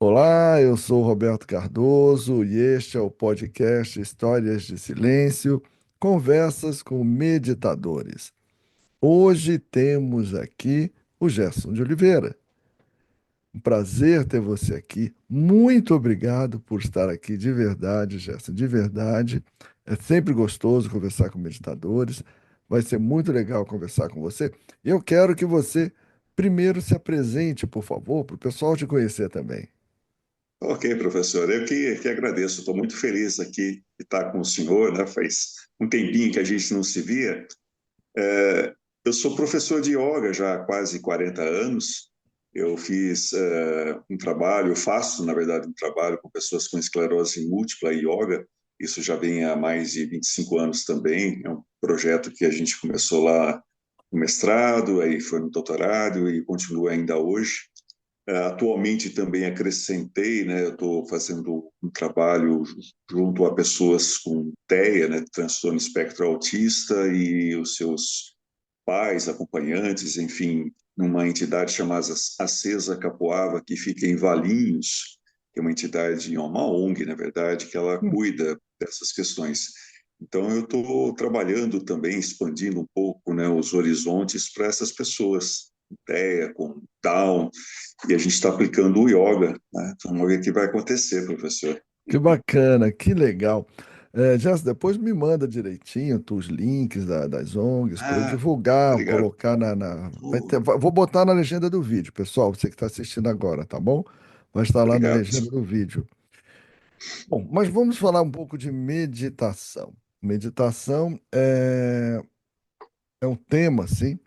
Olá, eu sou o Roberto Cardoso e este é o podcast Histórias de Silêncio, Conversas com Meditadores. Hoje temos aqui o Gerson de Oliveira. Um prazer ter você aqui. Muito obrigado por estar aqui de verdade, Gerson, de verdade. É sempre gostoso conversar com meditadores. Vai ser muito legal conversar com você. Eu quero que você primeiro se apresente, por favor, para o pessoal te conhecer também. Ok, professor, eu que agradeço. Estou muito feliz aqui de estar com o senhor, né? Faz um tempinho que a gente não se via. Eu sou professor de yoga já há quase 40 anos. Eu fiz um trabalho, eu faço, na verdade, um trabalho com pessoas com esclerose múltipla e yoga. Isso já vem há mais de 25 anos também. É um projeto que a gente começou lá no mestrado, aí foi no doutorado e continua ainda hoje. Atualmente também acrescentei, né, eu estou fazendo um trabalho junto a pessoas com TEA, né, transtorno espectro autista, e os seus pais, acompanhantes, enfim, numa entidade chamada Acesa Capoava, que fica em Valinhos, que é uma entidade, uma ONG, na verdade, que ela cuida dessas questões. Então, eu estou trabalhando também, expandindo um pouco, né, os horizontes para essas pessoas, com TEA, com Down, e a gente está aplicando o yoga, né? Vamos ver o que vai acontecer, professor. Que bacana, que legal. Jess, depois me manda direitinho os links das ONGs para eu Ah, divulgar, obrigado. colocar vou botar na legenda do vídeo, pessoal, você que está assistindo agora, tá bom? Vai estar lá na Obrigado. legenda do vídeo. Bom, mas vamos falar um pouco de meditação. Meditação é um tema, sim,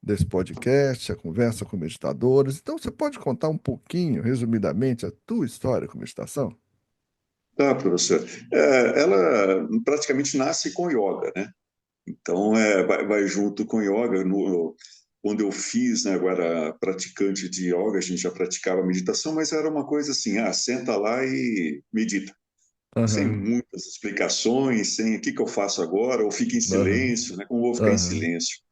desse podcast, a conversa com meditadores. Então, você pode contar um pouquinho, resumidamente, a tua história com meditação? Tá, professor. Ela praticamente nasce com yoga, né? Então, vai junto com yoga. Quando eu fiz, né, agora praticante de yoga, a gente já praticava meditação, mas era uma coisa assim, senta lá e medita. Sem Aham, muitas explicações, sem o que eu faço agora, ou fica em aham, silêncio, né? Como vou ficar em aham. silêncio?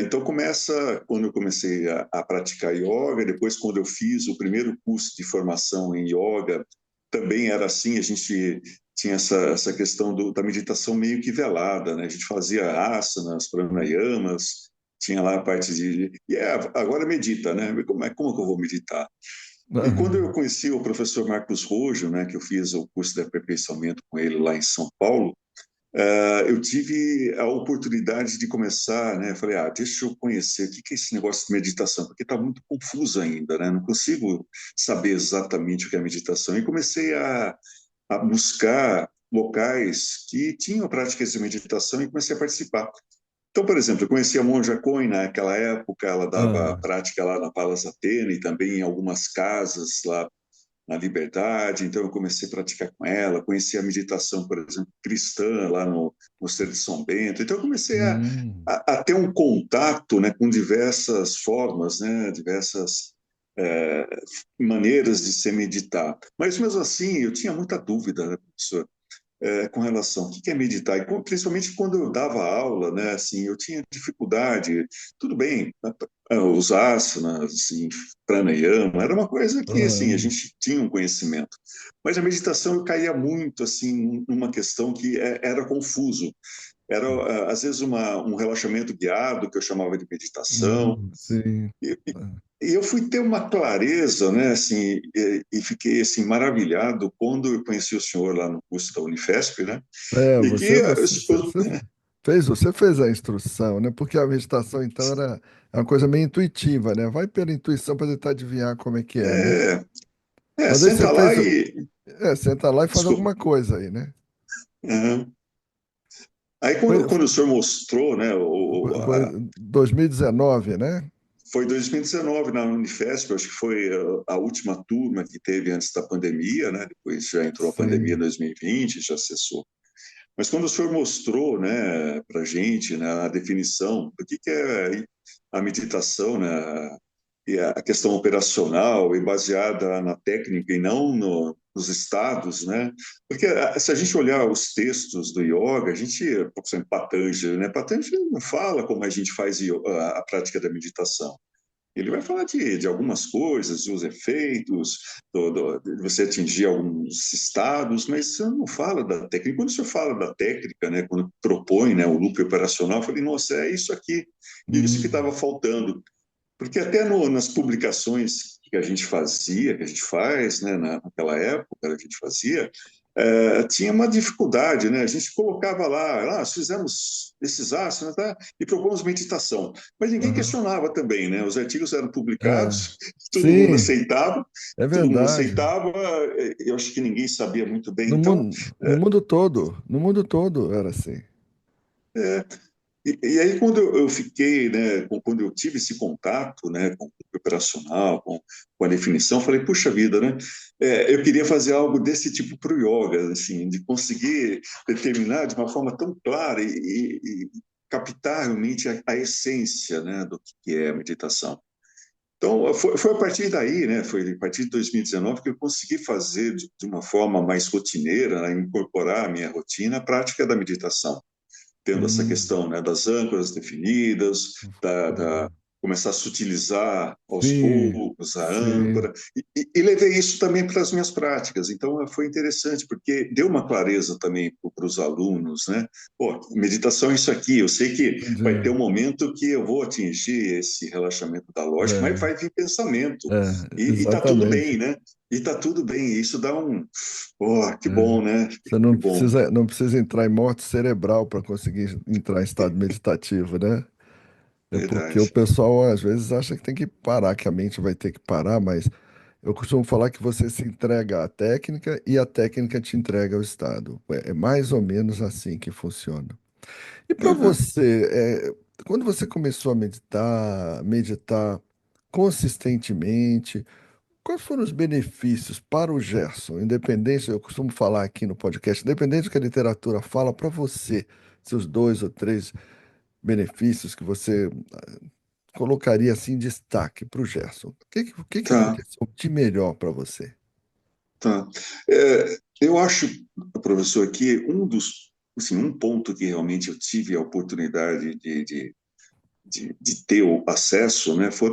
Então começa quando eu comecei a praticar yoga, depois quando eu fiz o primeiro curso de formação em yoga, também era assim, a gente tinha essa questão da meditação meio que velada, né? A gente fazia asanas, pranayamas, tinha lá a parte de agora medita, né? Como que eu vou meditar? E quando eu Aham. conheci o professor Marcos Rojo, né, que eu fiz o curso de aperfeiçoamento com ele lá em São Paulo, eu tive a oportunidade de começar, né? Falei, deixa eu conhecer o que é esse negócio de meditação, porque está muito confuso ainda, né? Não consigo saber exatamente o que é meditação. E comecei a buscar locais que tinham práticas de meditação e comecei a participar. Então, por exemplo, eu conheci a Monja Coen naquela época, ela dava Aham. prática lá na Palas Atene e também em algumas casas lá na Liberdade, então eu comecei a praticar com ela, conheci a meditação, por exemplo, cristã lá no Mosteiro de São Bento, então eu comecei Hum. a ter um contato, né, com diversas formas, né, diversas é, maneiras de se meditar, mas mesmo assim eu tinha muita dúvida, né, professor? Com relação ao que é meditar, e principalmente quando eu dava aula, né, assim, eu tinha dificuldade, tudo bem, os asanas, assim, pranayama, era uma coisa que, assim, a Aham. gente tinha um conhecimento, mas a meditação eu caía muito, assim, numa questão que era confuso, era, às vezes, um relaxamento guiado, que eu chamava de meditação, Sim. e eu fui ter uma clareza, né, assim, e fiquei assim maravilhado quando eu conheci o senhor lá no curso da Unifesp, né? E que Você fez a instrução, né? Porque a meditação, então, é uma coisa meio intuitiva, né? Vai pela intuição para tentar adivinhar como é que é, né? é, Mas aí você senta lá fez, e senta lá e faz desculpa. alguma coisa aí, né? Uhum. Aí Foi, quando o senhor mostrou, né, foi 2019, né? foi 2019 na Unifesp, acho que foi a última turma que teve antes da pandemia, né? Depois já entrou a pandemia em Sim. 2020, já cessou. Mas quando o senhor mostrou, né, para a gente, né, a definição do que é a meditação, né, e a questão operacional e baseada na técnica e não nos estados, né? Porque se a gente olhar os textos do yoga, a gente, por exemplo, Patanjali, né? Patanjali não fala como a gente faz a prática da meditação. Ele vai falar de algumas coisas, dos efeitos, de você atingir alguns estados, mas você não fala da técnica. Quando você fala da técnica, né, quando propõe, né, o loop operacional, eu falei, nossa, é isso que Hum, estava faltando. Porque até nas publicações que a gente fazia, que a gente faz, né, naquela época, a gente fazia, tinha uma dificuldade, né? A gente colocava lá, nós fizemos esses asanas, tá? E propomos meditação. Mas ninguém aham. questionava também, né? Os artigos eram É, publicados, todo mundo sim, aceitava, é todo mundo verdade. aceitava. Eu acho que ninguém sabia muito bem. No Então, mundo, no mundo todo era assim. é, e aí, quando eu fiquei, né, quando eu tive esse contato, né, com o operacional, com a definição, falei, puxa vida, né, eu queria fazer algo desse tipo para o yoga, assim, de conseguir determinar de uma forma tão clara e captar realmente a essência, né, do que é a meditação. Então, foi a partir daí, né, foi a partir de 2019 que eu consegui fazer de uma forma mais rotineira, né, incorporar à minha rotina a prática da meditação tendo essa Hum, questão, né, das âncoras definidas, hum. começar a sutilizar aos Sim, poucos a sim, âncora, e levei isso também para as minhas práticas. Então, foi interessante, porque deu uma clareza também para os alunos, né? Pô, meditação é isso aqui, eu sei que vai ter entendi. um momento que eu vou atingir esse relaxamento da lógica, mas É, vai vir pensamento, e tá tudo bem, exatamente. né? E tá tudo bem, e isso dá oh, que É. bom, né? Você Que bom, não precisa entrar em morte cerebral para conseguir entrar em estado meditativo, né? É porque o verdade. pessoal às vezes acha que tem que parar, que a mente vai ter que parar, mas eu costumo falar que você se entrega à técnica e a técnica te entrega ao estado. É mais ou menos assim que funciona. E para Aham. você, quando você começou a meditar consistentemente, quais foram os benefícios para o Gerson? Independente, eu costumo falar aqui no podcast, independente do que a literatura fala para você, seus dois ou três benefícios que você colocaria assim em destaque para o Gerson. O que que Tá. aconteceu de melhor para você? Tá. Eu acho, professor, que assim, um ponto que realmente eu tive a oportunidade de ter o acesso, né, foi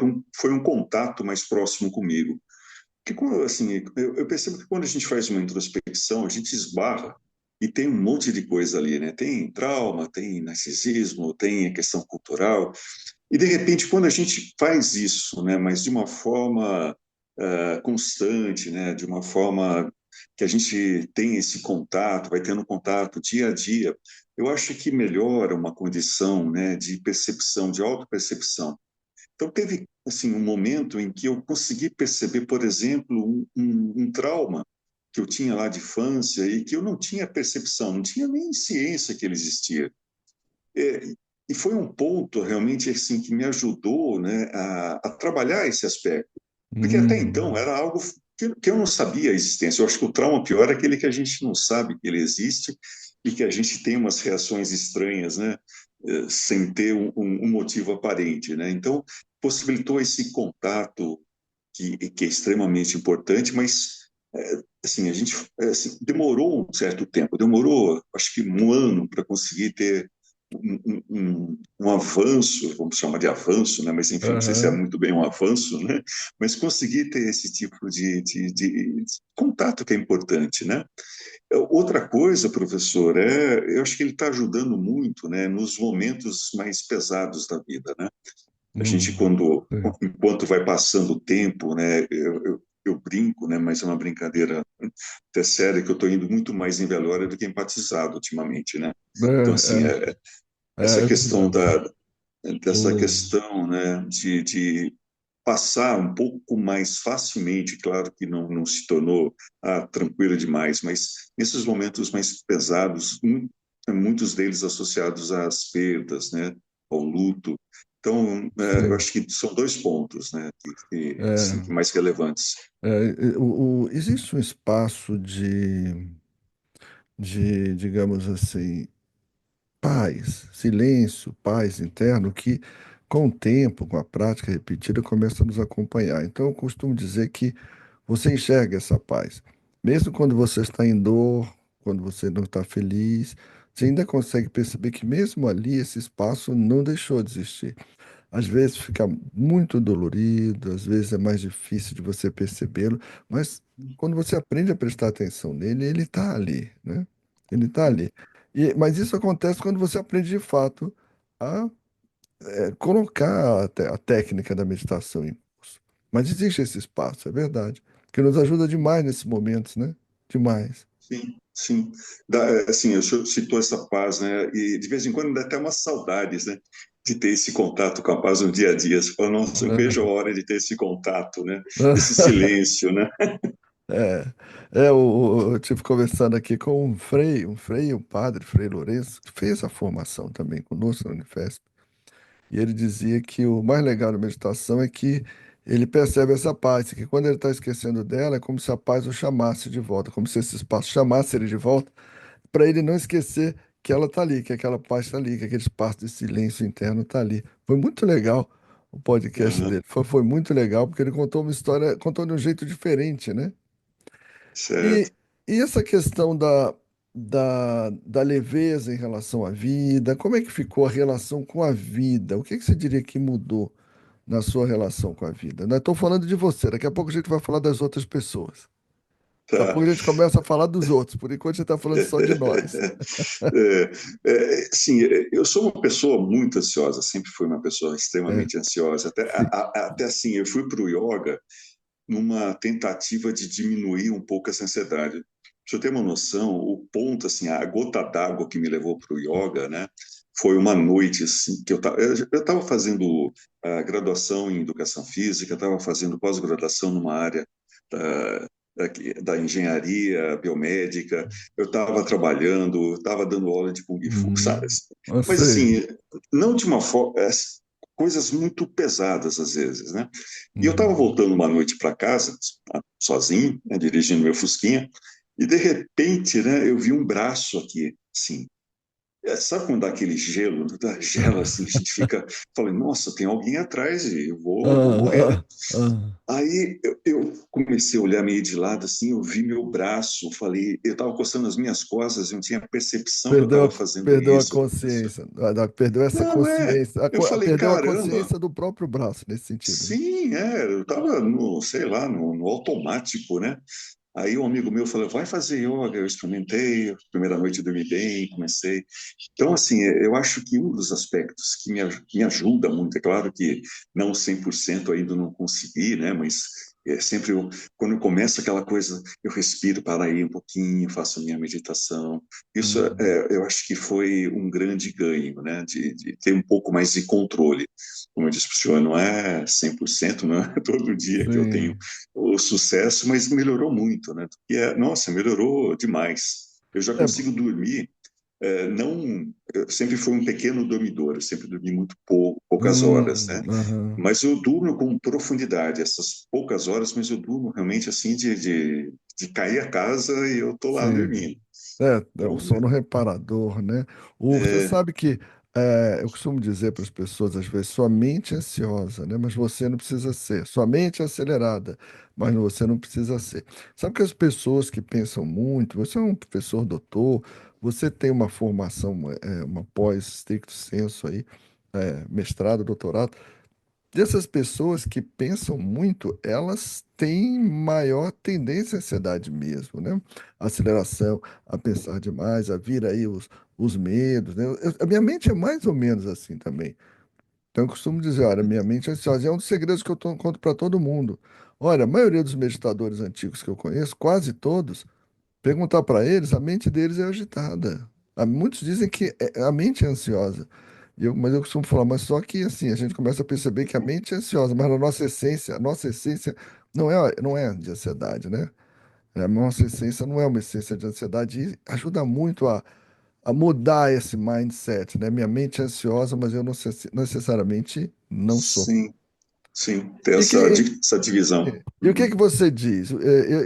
um contato mais próximo comigo. Porque, assim, eu percebo que quando a gente faz uma introspecção, a gente esbarra e tem um monte de coisa ali, né? Tem trauma, tem narcisismo, tem a questão cultural. E, de repente, quando a gente faz isso, né, mas de uma forma constante, né, de uma forma que a gente tem esse contato, vai tendo contato dia a dia, eu acho que melhora uma condição, né, de percepção, de autopercepção. Então, teve assim um momento em que eu consegui perceber, por exemplo, um trauma que eu tinha lá de infância e que eu não tinha percepção, não tinha nem ciência que ele existia. É, e foi um ponto realmente assim que me ajudou, né, a trabalhar esse aspecto, porque até então Hum, era algo que eu não sabia a existência. Eu acho que o trauma pior é aquele que a gente não sabe que ele existe e que a gente tem umas reações estranhas, né, sem ter um motivo aparente, né? Então possibilitou esse contato que é extremamente importante, mas assim a gente assim, demorou um certo tempo, demorou acho que um ano para conseguir ter um avanço, vamos chamar de avanço, né? Mas enfim, não sei se é aham, muito bem um avanço, né? Mas conseguir ter esse tipo de contato que é importante, né? Outra coisa, professor, eu acho que ele está ajudando muito, né? Nos momentos mais pesados da vida, né? A gente, sim. enquanto vai passando o tempo, né? Eu brinco, né? Mas é uma brincadeira até séria que eu estou indo muito mais em velório do que em batizado ultimamente, né? Então, assim, É, essa é questão verdade. dessa O, questão, né, de passar um pouco mais facilmente, claro que não se tornou tranquilo demais, mas nesses momentos mais pesados, muitos deles associados às perdas, né, ao luto. Então, eu sim. acho que são dois pontos, né, assim, É, mais relevantes. existe um espaço digamos assim, paz, silêncio, paz interno, que com o tempo, com a prática repetida, começa a nos acompanhar. Então, eu costumo dizer que você enxerga essa paz. Mesmo quando você está em dor, quando você não está feliz, você ainda consegue perceber que mesmo ali esse espaço não deixou de existir. Às vezes fica muito dolorido, às vezes é mais difícil de você percebê-lo, mas quando você aprende a prestar atenção nele, ele está ali, né? Ele está ali. Mas isso acontece quando você aprende de fato a colocar a técnica da meditação em curso. Mas existe esse espaço, é verdade, que nos ajuda demais nesses momentos, né? Demais. Sim, sim. Assim, o senhor citou essa paz, né? E de vez em quando dá até umas saudades, né? De ter esse contato com a paz no dia a dia. Você fala, nossa, eu vejo a hora de ter esse contato, né? Esse silêncio, né? É, eu tive conversando aqui com um padre, Frei Lourenço, que fez a formação também conosco na Unifesp. E ele dizia que o mais legal da meditação é que ele percebe essa paz, que quando ele está esquecendo dela, é como se a paz o chamasse de volta, como se esse espaço chamasse ele de volta, para ele não esquecer que ela está ali, que aquela paz está ali, que aquele espaço de silêncio interno está ali. Foi muito legal o podcast Aham, dele. Foi muito legal, porque ele contou uma história, contou de um jeito diferente, né? certo. E, e essa questão da leveza em relação à vida, como é que ficou a relação com a vida? O que que você diria que mudou na sua relação com a vida? Não estou falando de você, daqui a pouco a gente vai falar das outras pessoas. Daqui a Tá. pouco a gente começa a falar dos outros, por enquanto a gente está falando só de nós. Sim, eu sou uma pessoa muito ansiosa, sempre fui uma pessoa É, extremamente ansiosa. sim. Até assim, eu fui para o yoga numa tentativa de diminuir um pouco essa ansiedade. Para eu ter uma noção, o ponto, assim, a gota d'água que me levou para o yoga, né, foi uma noite assim, que eu estava fazendo a graduação em educação física, estava fazendo pós-graduação numa área da, da engenharia biomédica, eu estava trabalhando, estava dando aula de Kung Fu, sabe? Eu Mas sei. assim, não de uma forma, coisas muito pesadas às vezes, né? E eu estava Uhum. voltando uma noite para casa, sozinho, né, dirigindo meu Fusquinha, e de repente, né, eu vi um braço aqui, assim. Sabe quando dá aquele gelo, dá gelo assim, a gente fica, falei, nossa, tem alguém atrás e vou morrer, né? Ah, ah. Aí eu comecei a olhar meio de lado, assim, eu vi meu braço, falei, eu estava coçando as minhas costas, eu não tinha percepção que eu Perdeu estava fazendo perdeu a isso, professor. consciência, perdeu essa Não, consciência, eu falei, perdeu a caramba, consciência do próprio braço nesse sentido, né? sim, eu estava no, sei lá, no automático, né? Aí um amigo meu falou, vai fazer yoga, eu experimentei, a primeira noite eu dormi bem, comecei. Então, assim, eu acho que um dos aspectos que me ajuda muito, é claro que não 100% ainda não consegui, né? Mas sempre quando eu começo aquela coisa, eu respiro para aí um pouquinho, faço a minha meditação. Isso, Hum, eu acho que foi um grande ganho, né? De ter um pouco mais de controle. Como eu disse para o senhor, não é 100%, não é todo dia que eu tenho sim. o sucesso, mas melhorou muito, né? E nossa, melhorou demais. Eu já É, consigo dormir, não, eu sempre fui um pequeno dormidor, eu sempre dormi muito poucas horas, né? aham, Mas eu durmo com profundidade, essas poucas horas, mas eu durmo realmente assim de cair a casa e eu tô lá sim. dormindo. É o Então, sono reparador, né? Você é, sabe que eu costumo dizer para as pessoas, às vezes, sua mente é ansiosa, né? Mas você não precisa ser. Sua mente é acelerada, mas você não precisa ser. Sabe que as pessoas que pensam muito, você é um professor doutor, você tem uma formação, uma pós stricto sensu aí, mestrado, doutorado. Dessas pessoas que pensam muito, elas têm maior tendência à ansiedade mesmo, né? Aceleração, a pensar demais, a vir aí os medos, né? A minha mente é mais ou menos assim também. Então eu costumo dizer, olha, minha mente é ansiosa. É um dos segredos que eu conto para todo mundo. Olha, a maioria dos meditadores antigos que eu conheço, quase todos, perguntar para eles, a mente deles é agitada. Muitos dizem que a mente é ansiosa. Mas eu costumo falar, mas só que assim, a gente começa a perceber que a mente é ansiosa, mas a nossa essência não é de ansiedade, né? A nossa essência não é uma essência de ansiedade e ajuda muito a mudar esse mindset, né? Minha mente é ansiosa, mas eu não necessariamente não sou. sim, sim, ter E que, essa divisão. E o que que Uhum. você diz?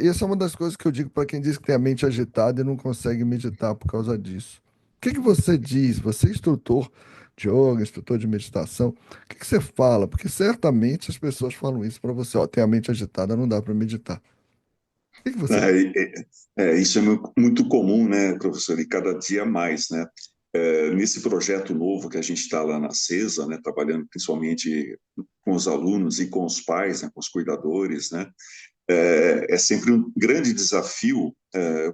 Essa é uma das coisas que eu digo para quem diz que tem a mente agitada e não consegue meditar por causa disso. O que que você diz? Você é instrutor de yoga, instrutor de meditação. O que que você fala? Porque certamente as pessoas falam isso para você. Ó, tem a mente agitada, não dá para meditar. O que que você diz? Isso é muito comum, né, professor, e cada dia mais, né? Nesse projeto novo que a gente está lá na CESA, né, trabalhando principalmente com os alunos e com os pais, né, com os cuidadores, né, é sempre um grande desafio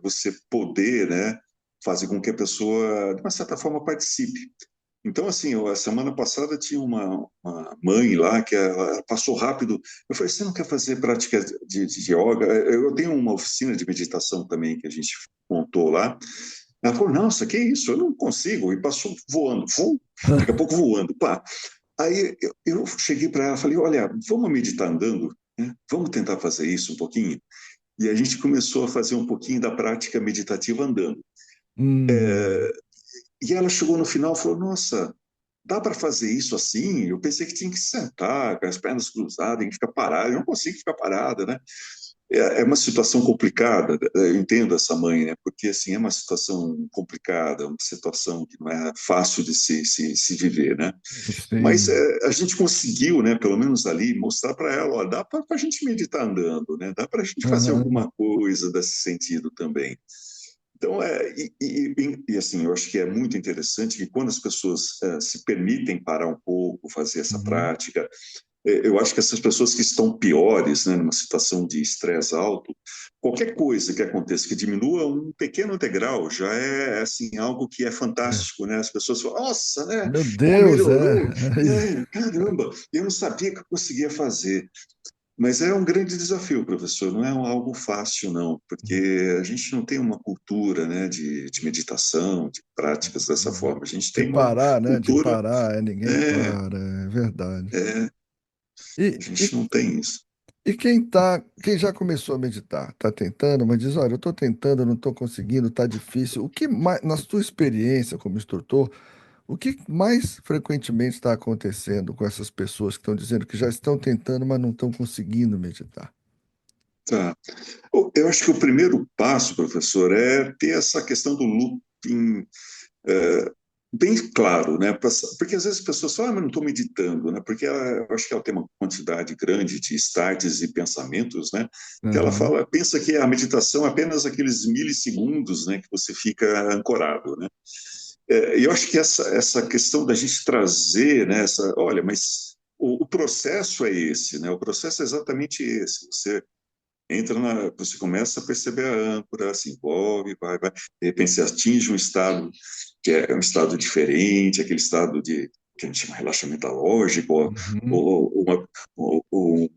você poder, né, fazer com que a pessoa, de uma certa forma, participe. Então, assim, a semana passada tinha uma mãe lá que ela passou rápido. Eu falei, você não quer fazer prática de yoga? Eu tenho uma oficina de meditação também que a gente montou lá. Ela falou, nossa, que isso? Eu não consigo. E passou voando, daqui a pouco voando. Pá. Aí eu cheguei para ela e falei, olha, vamos meditar andando? Né? Vamos tentar fazer isso um pouquinho? E a gente começou a fazer um pouquinho da prática meditativa andando. Hum, E ela chegou no final e falou, nossa, dá para fazer isso assim? Eu pensei que tinha que sentar, com as pernas cruzadas, tem que ficar parado. Eu não consigo ficar parada, né? É uma situação complicada, eu entendo essa mãe, né? Porque assim é uma situação complicada, uma situação que não é fácil de se viver, né? Mas sim. a gente conseguiu, né? Pelo menos ali mostrar para ela, ó, dá para a gente meditar andando, né? Dá para a gente fazer Aham. alguma coisa desse sentido também. Então, assim, eu acho que é muito interessante que quando as pessoas se permitem parar um pouco, fazer essa Uhum. prática, eu acho que essas pessoas que estão piores, né, numa situação de estresse alto, qualquer coisa que aconteça que diminua um pequeno degrau já é assim algo que é É. fantástico, né? As pessoas falam, nossa, né? Meu Pô, Deus, é. melhorou, caramba, eu não sabia que eu conseguia fazer. Mas é um grande desafio, professor, não é algo fácil, não, porque a gente não tem uma cultura, né, de meditação, de práticas dessa forma. A gente De tem uma parar, né? De cultura, parar, ninguém é, para, é verdade. é, E, a e, gente não tem isso. e quem já começou a meditar, está tentando, mas diz, olha, eu estou tentando, não estou conseguindo, está difícil. O que mais, na sua experiência como instrutor, o que mais frequentemente está acontecendo com essas pessoas que estão dizendo que já estão tentando, mas não estão conseguindo meditar? Tá. Eu acho que o primeiro passo, professor, é ter essa questão do looping é, bem claro, né? Porque às vezes as pessoas falam, ah, mas não estou meditando, né? Porque eu acho que ela tem uma quantidade grande de starts e pensamentos, né? Que ela Aham. fala, pensa que a meditação é apenas aqueles milissegundos, né? Que você fica ancorado, né? E eu acho que essa questão da gente trazer, né? Olha, mas o processo é esse, né? O processo é exatamente esse. Você começa a perceber a âncora, se envolve, vai, de repente você atinge um estado que é um estado diferente, aquele estado que a gente chama de relaxamento alógico, Uhum. ou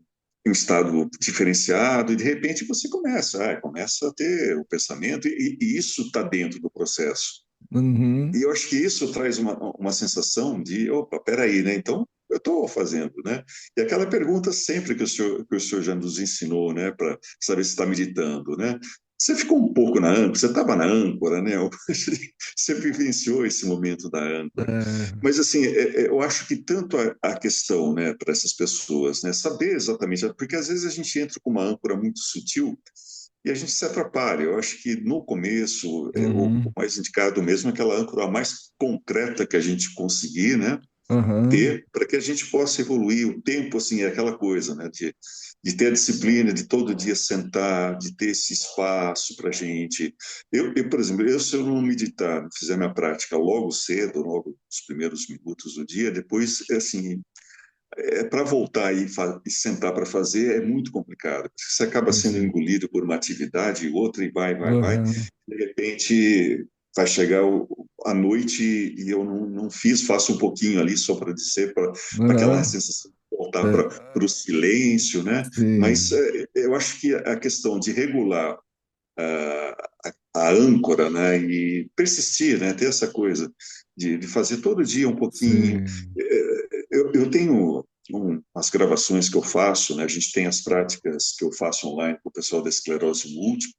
um estado diferenciado, e de repente você começa a ter o pensamento, e isso está dentro do processo. Uhum. E eu acho que isso traz uma sensação de, opa, peraí, né? Então, eu estou fazendo, né? E aquela pergunta sempre que o senhor já nos ensinou, né? Para saber se está meditando, né? Você ficou um pouco na âncora, você estava na âncora, né? Você vivenciou esse momento da âncora. É. Mas, assim, eu acho que tanto a questão, né, para essas pessoas, né, saber exatamente, porque às vezes a gente entra com uma âncora muito sutil e a gente se atrapalha. Eu acho que no começo, o Uhum. mais indicado mesmo é aquela âncora mais concreta que a gente conseguir, né, Aham. ter, para que a gente possa evoluir. O tempo, assim, é aquela coisa, né, de ter a disciplina, de todo dia sentar, de ter esse espaço para a gente. Por exemplo, se eu não meditar, fizer minha prática logo cedo, logo nos primeiros minutos do dia, depois, assim, para voltar e sentar para fazer é muito complicado. Você acaba sendo Entendi. engolido por uma atividade e outra e vai. Aham. De repente vai chegar a noite e eu não fiz, faço um pouquinho ali só para dizer, para aquela Aham. sensação de voltar É, para o silêncio, né? Mas sim, eu acho que a questão de regular a âncora, né, e persistir, né, ter essa coisa de fazer todo dia um pouquinho. sim, Eu tenho umas gravações que eu faço, né, a gente tem as práticas que eu faço online com o pessoal da esclerose múltipla,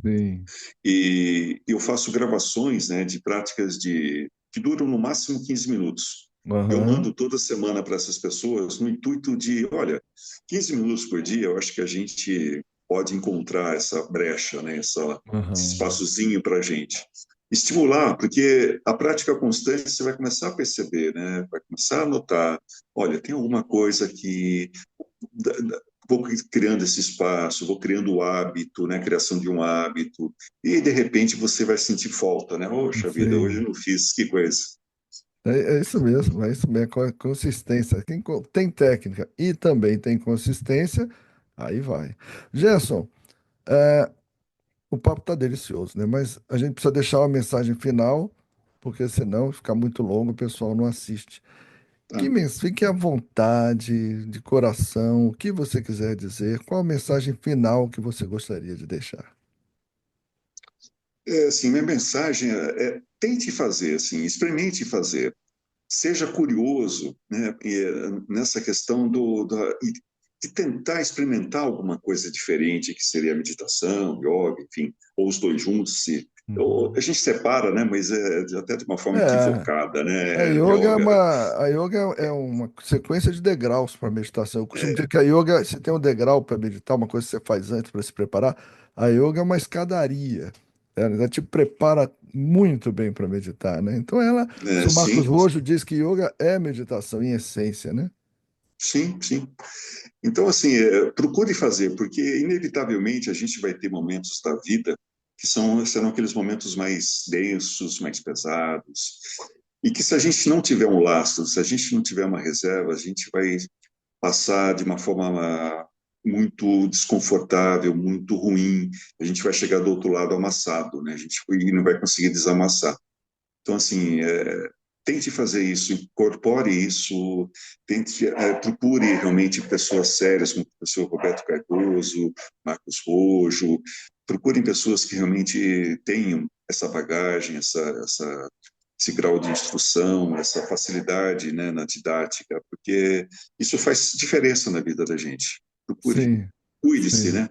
sim. e eu faço gravações, né, de práticas que duram no máximo 15 minutos. Eu Aham. mando toda semana para essas pessoas no intuito de, olha, 15 minutos por dia, eu acho que a gente pode encontrar essa brecha, né, esse Aham. espaçozinho para a gente. Estimular, porque a prática constante você vai começar a perceber, né, vai começar a notar, olha, tem alguma coisa que vou criando esse espaço, vou criando o hábito, né? Criação de um hábito, e de repente você vai sentir falta, né? Poxa vida, hoje eu Sim. não fiz, que coisa. É isso mesmo, consistência. Quem tem técnica e também tem consistência, aí vai. Gerson, é, o papo tá delicioso, né? Mas a gente precisa deixar uma mensagem final, porque senão fica muito longo, o pessoal não assiste. Tá? Fique à vontade, de coração, o que você quiser dizer, qual a mensagem final que você gostaria de deixar? Assim, minha mensagem tente fazer, assim, experimente fazer. Seja curioso, né, nessa questão de tentar experimentar alguma coisa diferente, que seria a meditação, yoga, enfim, ou os dois juntos. A Uhum. gente separa, né, mas até de uma forma É, equivocada, a né, yoga yoga. a yoga é uma sequência de degraus para meditação. Eu costumo dizer que a yoga, se tem um degrau para meditar, uma coisa que você faz antes para se preparar, a yoga é uma escadaria. Ela te prepara muito bem para meditar, né? Então se o Marcos Sim, Rojo diz que yoga é meditação em essência, né? sim, sim. Então, assim, procure fazer, porque inevitavelmente a gente vai ter momentos da vida que serão aqueles momentos mais densos, mais pesados, e que se a gente não tiver um lastro, se a gente não tiver uma reserva, a gente vai passar de uma forma muito desconfortável, muito ruim, a gente vai chegar do outro lado amassado, né? A gente e não vai conseguir desamassar. Então, assim, tente fazer isso, incorpore isso, procure realmente pessoas sérias, como o professor Roberto Cardoso, Marcos Rojo, procurem pessoas que realmente tenham essa bagagem, esse grau de instrução, essa facilidade, né, na didática, porque isso faz diferença na vida da gente. Procure, Sim, cuide-se, sim. né?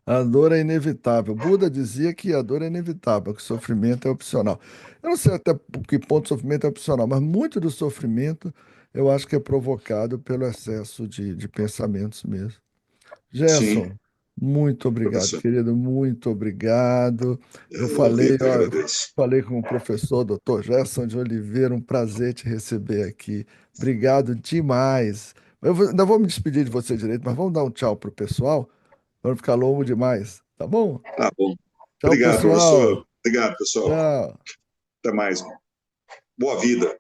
A dor é inevitável. Buda dizia que a dor é inevitável, que o sofrimento é opcional. Eu não sei até que ponto o sofrimento é opcional, mas muito do sofrimento eu acho que é provocado pelo excesso de pensamentos mesmo. Sim, Gerson, muito obrigado, professor. querido, muito obrigado. Eu Eu falei, que ó, eu agradeço. falei com o professor Dr. Gerson de Oliveira, um prazer te receber aqui. Obrigado demais. Ainda vou me despedir de você direito, mas vamos dar um tchau pro pessoal, para não ficar longo demais, tá bom? Tá bom. Tchau, Obrigado, pessoal. professor. Obrigado, pessoal. Tchau. Até mais. Boa vida.